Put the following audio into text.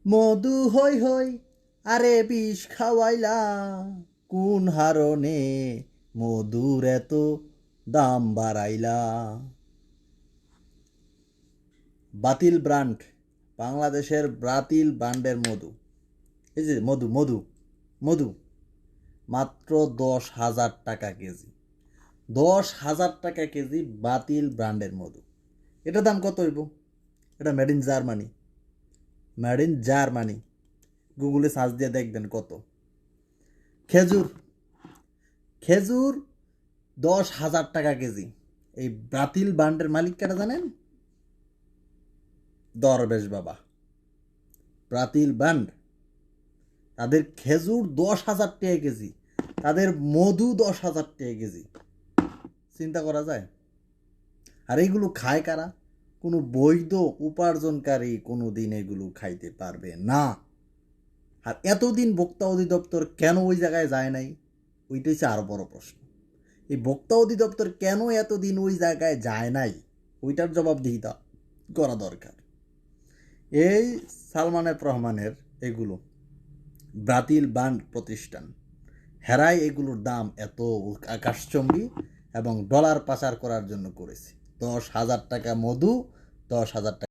মধু হই হই আরে বিষ খাওয়াইলা কোন হারণে মধুর এত দাম বাড়াইলা। বাতিল ব্র্যান্ড, বাংলাদেশের বাতিল ব্র্যান্ডের মধু। এই যে মধু মধু মধু মাত্র 10,000 টাকা কেজি। 10,000 টাকা কেজি বাতিল ব্র্যান্ডের মধু। এটা দাম কত হইব? এটা made in Germany, made in Germany. গুগলে সার্চ দিয়ে দেখবেন কত। খেজুর, খেজুর 10,000 টাকা কেজি। এই বাতিল ব্র্যান্ডের মালিক কারা জানেন? দরবেশ বাবা। বাতিল ব্র্যান্ড, তাদের খেজুর 10,000 টাকা কেজি, তাদের মধু 10,000 টাকা কেজি। চিন্তা করা যায়? আর এইগুলো খায় কারা? কোনো বৈধ উপার্জনকারী কোনো দিন এগুলো খাইতে পারবে না। আর এতদিন ভোক্তা অধিদপ্তর কেন ওই জায়গায় যায় নাই, ওইটাই হচ্ছে আরও বড় প্রশ্ন। এই ভোক্তা অধিদপ্তর কেন এতদিন ওই জায়গায় যায় নাই, ওইটার জবাবদিহিতা করা দরকার। এই সালমান এফ রহমানের এগুলো বাতিল ব্র্যান্ড প্রতিষ্ঠান, হেরাই এগুলোর দাম এত আকাশচম্বী এবং ডলার পাচার করার জন্য করেছে। 10,000 টাকা মধু, 10,000 টাকা